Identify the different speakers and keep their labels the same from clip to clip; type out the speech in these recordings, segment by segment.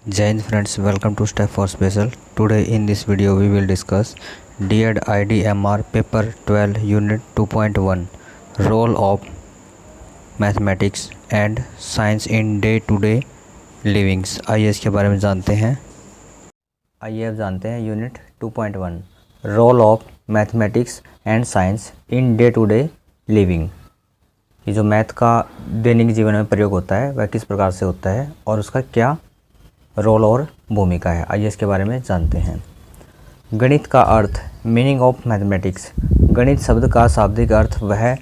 Speaker 1: Jai Hind friends, welcome to Step for Special. Today in this video we will discuss DED IDMR Paper 12 Unit 2.1 Role of Mathematics and Science in Day to Day Livings। आइए इसके बारे में जानते हैं। आइए अब जानते हैं unit 2.1 role of mathematics and science in day to day living. ये जो मैथ का दैनिक जीवन में प्रयोग होता है वह किस प्रकार से होता है और उसका क्या रोल और भूमिका है, आइए इसके बारे में जानते हैं। गणित का अर्थ, मीनिंग ऑफ मैथमेटिक्स। गणित शब्द का शाब्दिक अर्थ वह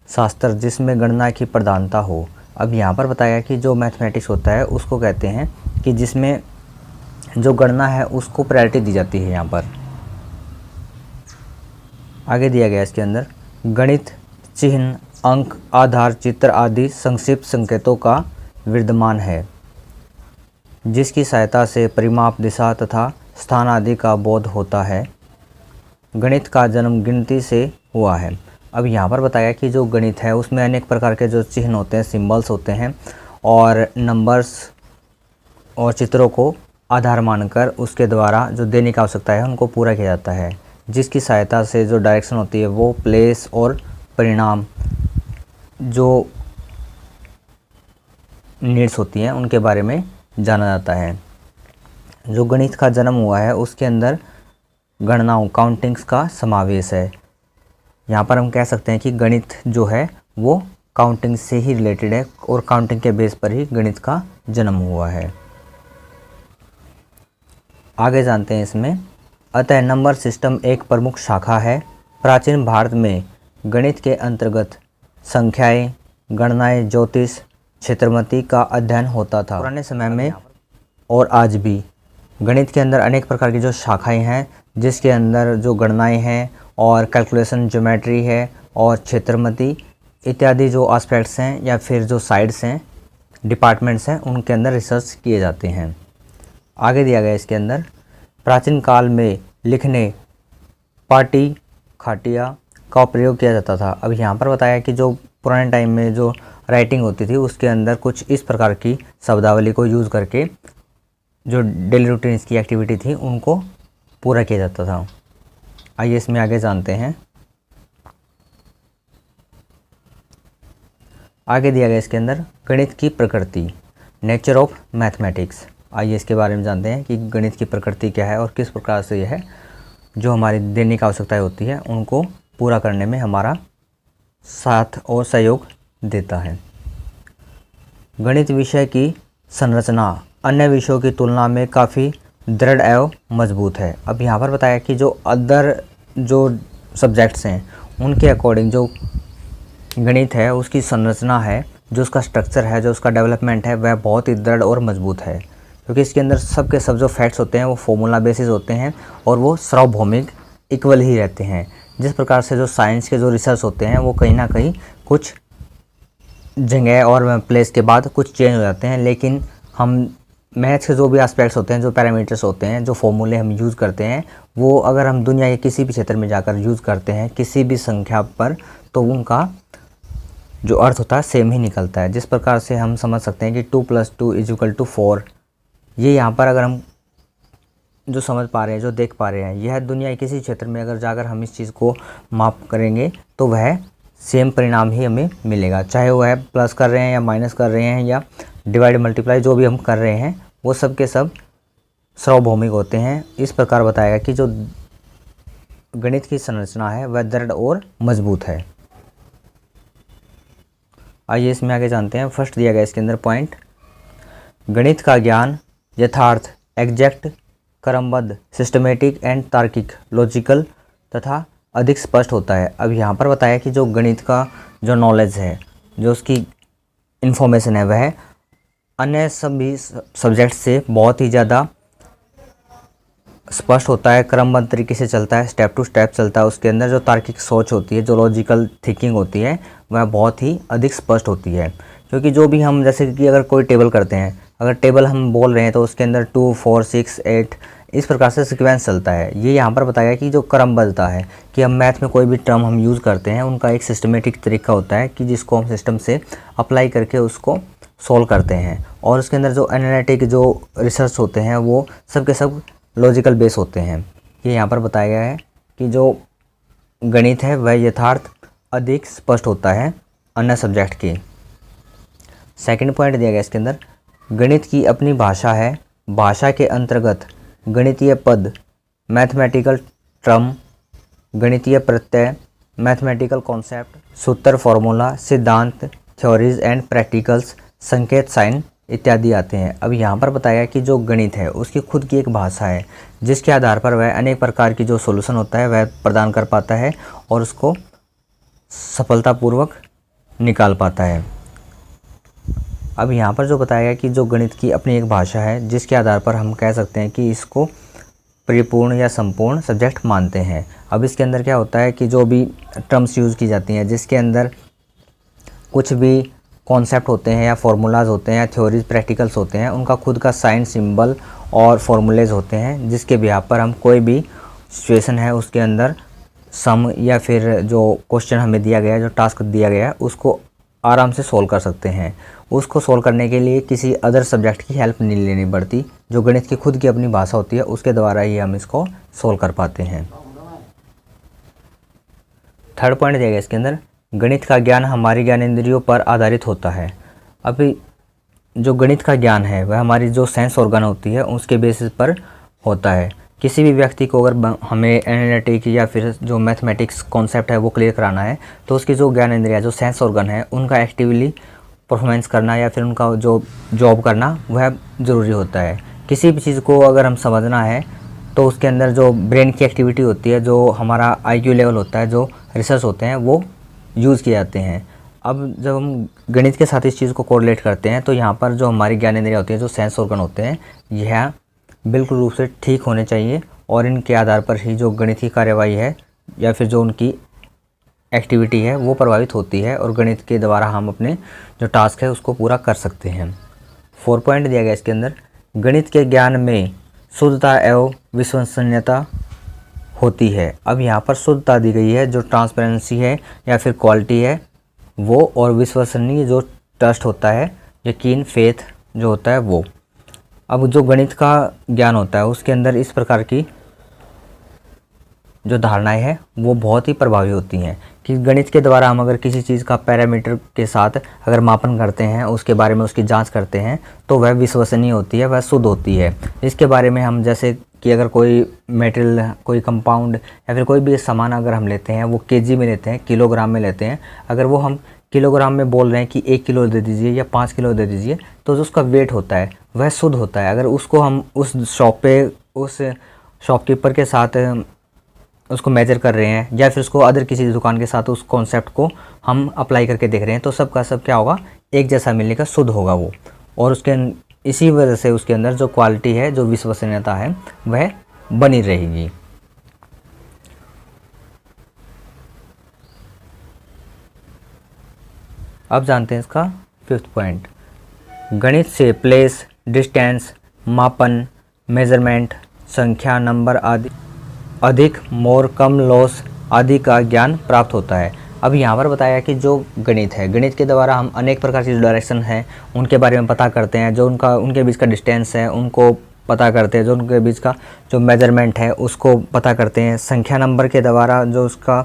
Speaker 1: शास्त्र जिसमें गणना की प्रधानता हो। अब यहाँ पर बताया कि जो मैथमेटिक्स होता है उसको कहते हैं कि जिसमें जो गणना है उसको प्रायोरिटी दी जाती है। यहाँ पर आगे दिया गया इसके अंदर गणित चिन्ह, अंक, आधार, चित्र आदि संक्षिप्त संकेतों का विद्यमान है जिसकी सहायता से परिमाप, दिशा तथा स्थान आदि का बोध होता है। गणित का जन्म गिनती से हुआ है। अब यहाँ पर बताया कि जो गणित है उसमें अनेक प्रकार के जो चिन्ह होते हैं, सिंबल्स होते हैं और नंबर्स और चित्रों को आधार मानकर उसके द्वारा जो दैनिक आवश्यकता है उनको पूरा किया जाता है, जिसकी सहायता से जो डायरेक्शन होती है वो प्लेस और परिणाम जो नीड्स होती हैं उनके बारे में जाना जाता है। जो गणित का जन्म हुआ है उसके अंदर गणनाओं, काउंटिंग्स का समावेश है। यहाँ पर हम कह सकते हैं कि गणित जो है वो काउंटिंग से ही रिलेटेड है और काउंटिंग के बेस पर ही गणित का जन्म हुआ है। आगे जानते हैं इसमें। अतः नंबर सिस्टम एक प्रमुख शाखा है। प्राचीन भारत में गणित के अंतर्गत संख्याएं, गणनाएं, ज्योतिष, क्षेत्रमति का अध्ययन होता था। पुराने समय में और आज भी गणित के अंदर अनेक प्रकार की जो शाखाएं हैं जिसके अंदर जो गणनाएं हैं और कैलकुलेशन, ज्योमेट्री है और क्षेत्रमति इत्यादि जो एस्पेक्ट्स हैं या फिर जो साइड्स हैं, डिपार्टमेंट्स हैं, उनके अंदर रिसर्च किए जाते हैं। आगे दिया गया इसके अंदर प्राचीन काल में लिखने पाटी खाटिया का प्रयोग किया जाता था। अब यहाँ पर बताया कि जो पुराने टाइम में जो राइटिंग होती थी उसके अंदर कुछ इस प्रकार की शब्दावली को यूज़ करके जो डेली रूटीन्स की एक्टिविटी थी उनको पूरा किया जाता था। आइए इसमें आगे जानते हैं। आगे दिया गया इसके अंदर गणित की प्रकृति, नेचर ऑफ मैथमेटिक्स। आइए इसके बारे में जानते हैं कि गणित की प्रकृति क्या है और किस प्रकार से यह जो हमारी दैनिक आवश्यकताएं होती है उनको पूरा करने में हमारा साथ और सहयोग देता है। गणित विषय की संरचना अन्य विषयों की तुलना में काफ़ी दृढ़ एवं मजबूत है। अब यहाँ पर बताया कि जो अदर जो सब्जेक्ट्स हैं उनके अकॉर्डिंग जो गणित है उसकी संरचना है, जो उसका स्ट्रक्चर है, जो उसका डेवलपमेंट है वह बहुत ही दृढ़ और मजबूत है, क्योंकि इसके अंदर सब के सब जो फैक्ट्स होते हैं वो फॉर्मूला बेसिस होते हैं और वो सार्वभौमिक इक्वल ही रहते हैं। जिस प्रकार से जो साइंस के जो रिसर्च होते हैं वो कहीं ना कहीं कुछ जगह और प्लेस के बाद कुछ चेंज हो जाते हैं, लेकिन हम मैथ्स के जो भी एस्पेक्ट्स होते हैं, जो पैरामीटर्स होते हैं, जो फॉर्मूले हम यूज़ करते हैं वो अगर हम दुनिया के किसी भी क्षेत्र में जाकर यूज़ करते हैं किसी भी संख्या पर तो उनका जो अर्थ होता है सेम ही निकलता है। जिस प्रकार से हम समझ सकते हैं कि 2 + 2 = 4, ये यहाँ पर अगर हम जो समझ पा रहे हैं, जो देख पा रहे हैं, यह दुनिया के किसी क्षेत्र में अगर जाकर हम इस चीज़ को माप करेंगे तो वह सेम परिणाम ही हमें मिलेगा, चाहे वह प्लस कर रहे हैं या माइनस कर रहे हैं या डिवाइड मल्टीप्लाई जो भी हम कर रहे हैं वो सब के सब सार्वभौमिक होते हैं। इस प्रकार बताएगा कि जो गणित की संरचना है वह दृढ़ और मजबूत है। आइए इसमें आगे जानते हैं। फर्स्ट दिया गया इसके अंदर पॉइंट, गणित का ज्ञान यथार्थ, एग्जैक्ट, क्रमबद्ध, सिस्टमेटिक एंड तार्किक, लॉजिकल तथा अधिक स्पष्ट होता है। अब यहाँ पर बताया कि जो गणित का जो नॉलेज है, जो उसकी इन्फॉर्मेशन है वह अन्य सभी सब्जेक्ट से बहुत ही ज़्यादा स्पष्ट होता है, क्रमबद्ध तरीके से चलता है, स्टेप टू स्टेप चलता है। उसके अंदर जो तार्किक सोच होती है, जो लॉजिकल थिंकिंग होती है वह बहुत ही अधिक स्पष्ट होती है। क्योंकि जो भी हम जैसे कि अगर कोई टेबल करते हैं, अगर टेबल हम बोल रहे हैं तो उसके अंदर 2, 4, 6, 8 इस प्रकार से सीक्वेंस चलता है। ये यहाँ पर बताया कि जो क्रमबद्धता है कि हम मैथ में कोई भी टर्म हम यूज़ करते हैं उनका एक सिस्टमेटिक तरीका होता है कि जिसको हम सिस्टम से अप्लाई करके उसको सोल्व करते हैं। और उसके अंदर जो एनालिटिक जो रिसर्च होते हैं वो सब के सब लॉजिकल बेस होते हैं। ये यहाँ पर बताया गया है कि जो गणित है वह यथार्थ अधिक स्पष्ट होता है अन्य सब्जेक्ट के। सेकंड पॉइंट दिया गया इसके अंदर, गणित की अपनी भाषा है, भाषा के अंतर्गत गणितीय पद, मैथमेटिकल टर्म, गणितीय प्रत्यय, मैथमेटिकल कॉन्सेप्ट, सूत्र, फॉर्मूला, सिद्धांत, थ्योरीज एंड प्रैक्टिकल्स, संकेत, साइन इत्यादि आते हैं। अब यहाँ पर बताया गया कि जो गणित है उसकी खुद की एक भाषा है जिसके आधार पर वह अनेक प्रकार की जो सॉल्यूशन होता है वह प्रदान कर पाता है और उसको सफलतापूर्वक निकाल पाता है। अब यहाँ पर जो बताया गया कि जो गणित की अपनी एक भाषा है जिसके आधार पर हम कह सकते हैं कि इसको परिपूर्ण या संपूर्ण सब्जेक्ट मानते हैं। अब इसके अंदर क्या होता है कि जो भी टर्म्स यूज़ की जाती हैं जिसके अंदर कुछ भी कॉन्सेप्ट होते हैं या फॉर्मूलाज होते हैं या थ्योरीज प्रैक्टिकल्स होते हैं, उनका खुद का साइन, सिंबल और फॉर्मूलेज होते हैं जिसके बिहाफ पर हम कोई भी सिचुएशन है उसके अंदर सम या फिर जो क्वेश्चन हमें दिया गया है, जो टास्क दिया गया है, उसको आराम से सोल्व कर सकते हैं। उसको सोल्व करने के लिए किसी अदर सब्जेक्ट की हेल्प नहीं लेनी पड़ती। जो गणित की खुद की अपनी भाषा होती है उसके द्वारा ही हम इसको सोल्व कर पाते हैं। थर्ड पॉइंट दिया गया इसके अंदर, गणित का ज्ञान हमारी ज्ञानेंद्रियों पर आधारित होता है। अभी जो गणित का ज्ञान है वह हमारी जो सेंस ऑर्गन होती है उसके बेसिस पर होता है। किसी भी व्यक्ति को अगर हमें एनालिटिक या फिर जो मैथमेटिक्स कॉन्सेप्ट है वो क्लियर कराना है तो उसकी जो ज्ञानेंद्रिय जो सेंस ऑर्गन है उनका एक्टिवली परफॉर्मेंस करना या फिर उनका जो जॉब करना वह ज़रूरी होता है। किसी भी चीज़ को अगर हम समझना है तो उसके अंदर जो ब्रेन की एक्टिविटी होती है, जो हमारा IQ लेवल होता है, जो रिसर्च होते हैं वो यूज़ किए जाते हैं। अब जब हम गणित के साथ इस चीज़ को कोरिलेट करते हैं तो यहाँ पर जो हमारी ज्ञानेंद्रिय होती है, जो सेंस ऑर्गन होते हैं, यह बिल्कुल रूप से ठीक होने चाहिए और इनके आधार पर ही जो गणित की कार्यवाही है या फिर जो उनकी एक्टिविटी है वो प्रभावित होती है और गणित के द्वारा हम अपने जो टास्क है उसको पूरा कर सकते हैं। 4 पॉइंट दिया गया इसके अंदर, गणित के ज्ञान में शुद्धता एवं विश्वसनीयता होती है। अब यहाँ पर शुद्धता दी गई है, जो ट्रांसपेरेंसी है या फिर क्वालिटी है वो, और विश्वसनीय जो ट्रस्ट होता है, यकीन, फेथ जो होता है वो। अब जो गणित का ज्ञान होता है उसके अंदर इस प्रकार की जो धारणाएं हैं वो बहुत ही प्रभावी होती हैं कि गणित के द्वारा हम अगर किसी चीज़ का पैरामीटर के साथ अगर मापन करते हैं, उसके बारे में उसकी जांच करते हैं तो वह विश्वसनीय होती है, वह शुद्ध होती है। इसके बारे में हम जैसे कि अगर कोई मटेरियल, कोई कंपाउंड या फिर कोई भी सामान अगर हम लेते हैं वो केजी में लेते हैं, किलोग्राम में लेते हैं, अगर वो हम किलोग्राम में बोल रहे हैं कि 1 किलो दे दीजिए या 5 किलो दे दीजिए तो जो उसका वेट होता है वह शुद्ध होता है। अगर उसको हम उस शॉप पे उस शॉपकीपर के साथ उसको मेजर कर रहे हैं या फिर उसको अदर किसी दुकान के साथ उस कॉन्सेप्ट को हम अप्लाई करके देख रहे हैं तो सब का सब क्या होगा, एक जैसा मिलने का, शुद्ध होगा वो। और उसके इसी वजह से उसके अंदर जो क्वालिटी है, जो विश्वसनीयता है वह बनी रहेगी। अब जानते हैं इसका 5th पॉइंट, गणित से प्लेस, डिस्टेंस, मापन, मेजरमेंट, संख्या, नंबर आदि अधिक, मोर, कम, लॉस आदि का ज्ञान प्राप्त होता है। अब यहाँ पर बताया कि जो गणित है, गणित के द्वारा हम अनेक प्रकार की जो डायरेक्शन है उनके बारे में पता करते हैं, जो उनके बीच का डिस्टेंस है उनको पता करते हैं, जो उनके बीच का जो मेजरमेंट है उसको पता करते हैं, संख्या नंबर के द्वारा जो उसका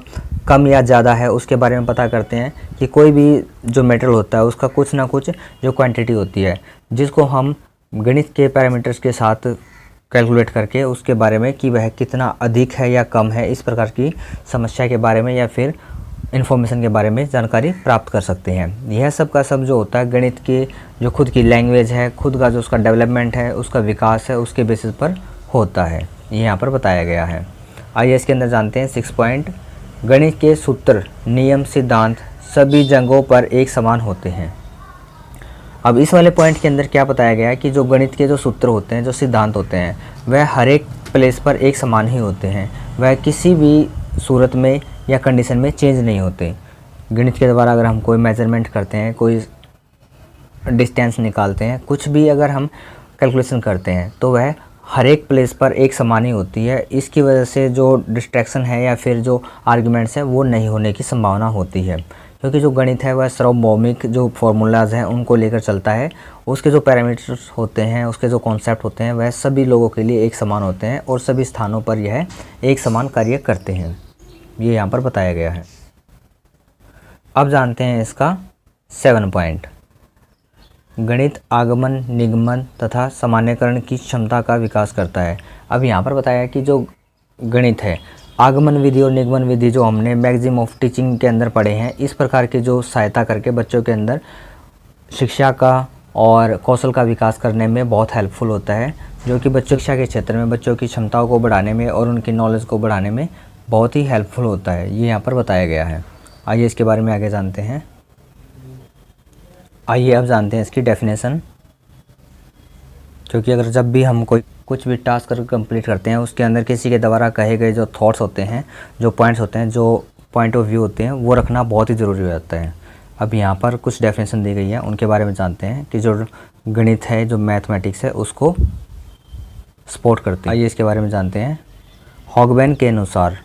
Speaker 1: कम या ज़्यादा है उसके बारे में पता करते हैं कि कोई भी जो मेटेरियल होता है उसका कुछ ना कुछ जो क्वांटिटी होती है जिसको हम गणित के पैरामीटर्स के साथ कैलकुलेट करके उसके बारे में कि वह कितना अधिक है या कम है, इस प्रकार की समस्या के बारे में या फिर इन्फॉर्मेशन के बारे में जानकारी प्राप्त कर सकते हैं। यह सब का सब जो होता है गणित की जो खुद की लैंग्वेज है, खुद का जो उसका डेवलपमेंट है, उसका विकास है, उसके बेसिस पर होता है, ये यहाँ पर बताया गया है। आइए इसके अंदर जानते हैं 6 पॉइंट, गणित के सूत्र, नियम, सिद्धांत सभी जगहों पर एक समान होते हैं। अब इस वाले पॉइंट के अंदर क्या बताया गया है कि जो गणित के जो सूत्र होते हैं, जो सिद्धांत होते हैं, वह हर एक प्लेस पर एक समान ही होते हैं, वह किसी भी सूरत में या कंडीशन में चेंज नहीं होते। गणित के द्वारा अगर हम कोई मेजरमेंट करते हैं, कोई डिस्टेंस निकालते हैं, कुछ भी अगर हम कैलकुलेशन करते हैं तो वह हर एक प्लेस पर एक समान ही होती है। इसकी वजह से जो डिस्ट्रैक्शन है या फिर जो आर्ग्यूमेंट्स हैं वो नहीं होने की संभावना होती है, क्योंकि जो गणित है वह सार्वभौमिक जो फार्मूलाज हैं उनको लेकर चलता है। उसके जो पैरामीटर्स होते हैं, उसके जो कॉन्सेप्ट होते हैं, वह सभी लोगों के लिए एक समान होते हैं और सभी स्थानों पर यह एक समान कार्य करते हैं। ये यहाँ पर बताया गया है। अब जानते हैं इसका 7 पॉइंट। गणित आगमन, निगमन तथा सामान्यकरण की क्षमता का विकास करता है। अब यहाँ पर बताया कि जो गणित है, आगमन विधि और निगमन विधि जो हमने मैगजीम ऑफ टीचिंग के अंदर पढ़े हैं, इस प्रकार की जो सहायता करके बच्चों के अंदर शिक्षा का और कौशल का विकास करने में बहुत हेल्पफुल होता है, जो कि बच्चों शिक्षा के क्षेत्र में बच्चों की क्षमताओं को बढ़ाने में और उनकी नॉलेज को बढ़ाने में बहुत ही हेल्पफुल होता है। ये यहाँ पर बताया गया है। आइए इसके बारे में आगे जानते हैं। आइए अब जानते हैं इसकी डेफिनेशन। क्योंकि अगर जब भी हम कुछ भी टास्क कंप्लीट करते हैं, उसके अंदर किसी के द्वारा कहे गए जो थॉट्स होते हैं, जो पॉइंट्स होते हैं, जो पॉइंट ऑफ व्यू होते हैं, वो रखना बहुत ही ज़रूरी हो जाता है। अब यहाँ पर कुछ डेफिनेशन दी गई है, उनके बारे में जानते हैं कि जो गणित है, जो मैथमेटिक्स है, उसको सपोर्ट करते हैं। आइए इसके बारे में जानते हैं। हॉगबैन के अनुसार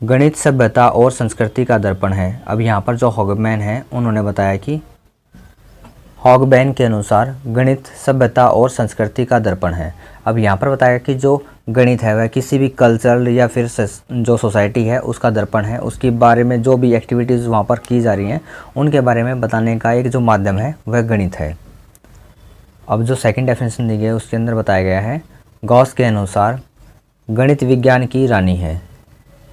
Speaker 1: गणित सभ्यता और संस्कृति का दर्पण है। अब यहाँ पर जो हॉगबैन है, उन्होंने बताया कि हॉगबैन के अनुसार गणित सभ्यता और संस्कृति का दर्पण है। अब यहाँ पर बताया कि जो गणित है वह किसी भी कल्चर या फिर जो सोसाइटी है उसका दर्पण है। उसके बारे में जो भी एक्टिविटीज़ वहाँ पर की जा रही हैं, उनके बारे में बताने का एक जो माध्यम है वह गणित है। अब जो सेकंड डेफिनेशन दी गई है उसके अंदर बताया गया है, गॉस के अनुसार गणित विज्ञान की रानी है।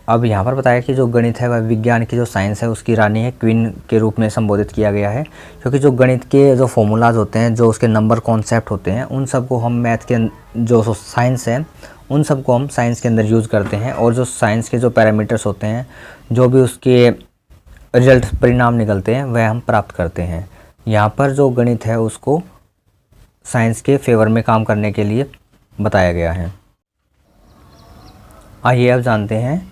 Speaker 1: अब यहाँ पर बताया कि जो गणित है वह विज्ञान की जो साइंस है उसकी रानी है, क्वीन के रूप में संबोधित किया गया है। क्योंकि जो गणित के जो फॉर्मूलाज होते हैं, जो उसके नंबर कॉन्सेप्ट होते हैं, उन सब को हम मैथ के जो साइंस है उन सब को हम साइंस के अंदर यूज़ करते हैं। और जो साइंस के जो पैरामीटर्स होते हैं, जो भी उसके रिजल्ट परिणाम निकलते हैं, वह हम प्राप्त करते हैं। यहाँ पर जो गणित है उसको साइंस के फेवर में काम करने के लिए बताया गया है। आइए अब जानते हैं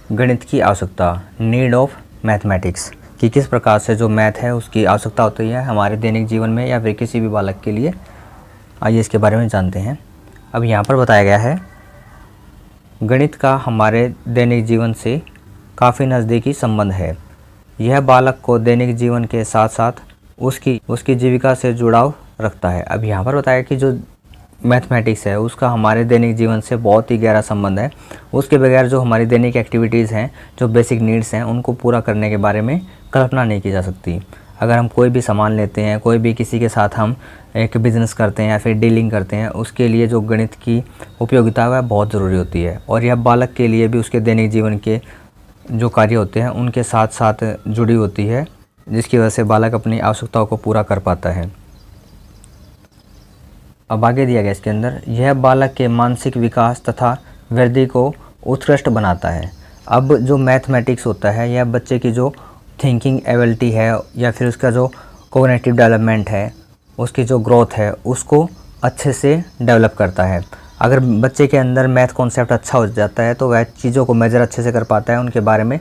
Speaker 1: गणित की आवश्यकता, नीड ऑफ मैथमेटिक्स, कि किस प्रकार से जो मैथ है उसकी आवश्यकता होती है हमारे दैनिक जीवन में या फिर किसी भी बालक के लिए। आइए इसके बारे में जानते हैं। अब यहाँ पर बताया गया है, गणित का हमारे दैनिक जीवन से काफ़ी नज़दीकी संबंध है। यह बालक को दैनिक जीवन के साथ साथ उसकी जीविका से जुड़ाव रखता है। अब यहाँ पर बताया कि जो मैथमेटिक्स है उसका हमारे दैनिक जीवन से बहुत ही गहरा संबंध है। उसके बगैर जो हमारी दैनिक एक्टिविटीज़ हैं, जो बेसिक नीड्स हैं, उनको पूरा करने के बारे में कल्पना नहीं की जा सकती। अगर हम कोई भी सामान लेते हैं, कोई भी किसी के साथ हम एक बिज़नेस करते हैं या फिर डीलिंग करते हैं, उसके लिए जो गणित की उपयोगिता वह बहुत ज़रूरी होती है। और यह बालक के लिए भी उसके दैनिक जीवन के जो कार्य होते हैं उनके साथ साथ जुड़ी होती है, जिसकी वजह से बालक अपनी आवश्यकताओं को पूरा कर पाता है। अब आगे दिया गया इसके अंदर, यह बालक के मानसिक विकास तथा वृद्धि को उत्कृष्ट बनाता है। अब जो मैथमेटिक्स होता है, यह बच्चे की जो थिंकिंग एबिलिटी है या फिर उसका जो कोग्निटिव डेवलपमेंट है, उसकी जो ग्रोथ है, उसको अच्छे से डेवलप करता है। अगर बच्चे के अंदर मैथ कॉन्सेप्ट अच्छा हो जाता है तो वह चीज़ों को मेजर अच्छे से कर पाता है, उनके बारे में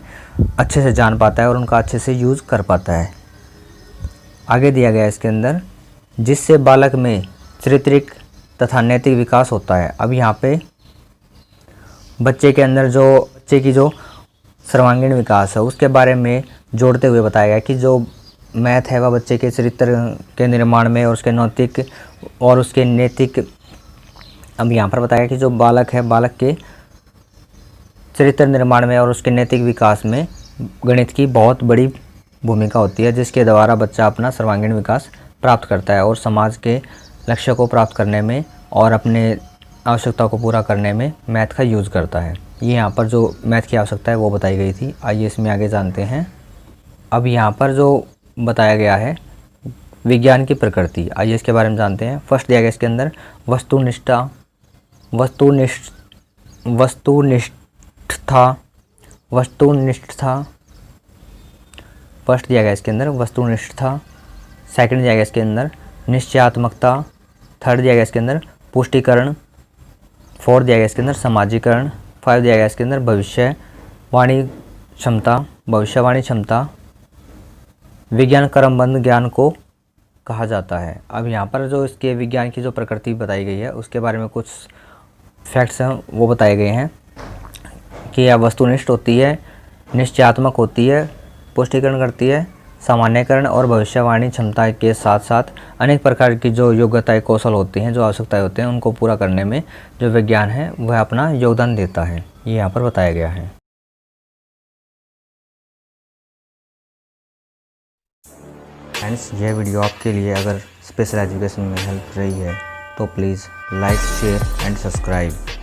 Speaker 1: अच्छे से जान पाता है और उनका अच्छे से यूज़ कर पाता है। आगे दिया गया इसके अंदर, जिससे बालक में चारित्रिक तथा नैतिक विकास होता है। अब यहाँ पे बच्चे के अंदर बच्चे की जो सर्वांगीण विकास है उसके बारे में जोड़ते हुए बताया गया कि जो मैथ है वह बच्चे के चरित्र के निर्माण में और उसके नैतिक और उसके नैतिक, अब यहाँ पर बताया कि जो बालक है, बालक के चरित्र निर्माण में और उसके नैतिक विकास में गणित की बहुत बड़ी भूमिका होती है, जिसके द्वारा बच्चा अपना सर्वांगीण विकास प्राप्त करता है और समाज के लक्ष्य को प्राप्त करने में और अपने आवश्यकता को पूरा करने में मैथ का यूज़ करता है। ये यहाँ पर जो मैथ की आवश्यकता है वो बताई गई थी। आइए इसमें आगे जानते हैं। अब यहाँ पर जो बताया गया है विज्ञान की प्रकृति, आइए इसके बारे में जानते हैं। फर्स्ट दिया गया इसके अंदर, वस्तुनिष्ठता। फर्स्ट दिया गया इसके अंदर वस्तुनिष्ठता। सेकंड दिया गया इसके अंदर निश्चयात्मकता। थर्ड दिया गया इसके अंदर पुष्टिकरण। फोर्थ दिया गया इसके अंदर समाजीकरण। 5 दिया गया इसके अंदर भविष्यवाणी क्षमता। विज्ञान क्रमबद्ध ज्ञान को कहा जाता है। अब यहाँ पर जो इसके विज्ञान की जो प्रकृति बताई गई है उसके बारे में कुछ फैक्ट्स हैं वो बताए गए हैं कि यह वस्तुनिष्ठ होती है, निश्चयात्मक होती है, पुष्टिकरण करती है, सामान्यकरण और भविष्यवाणी क्षमता के साथ साथ अनेक प्रकार की जो योग्यताएं कौशल होती हैं, जो आवश्यकताएं होती हैं, उनको पूरा करने में जो विज्ञान है वह अपना योगदान देता है। ये यहाँ पर बताया गया है। फ्रेंड्स, यह वीडियो आपके लिए अगर स्पेशल एजुकेशन में हेल्प रही है तो please like, share and subscribe.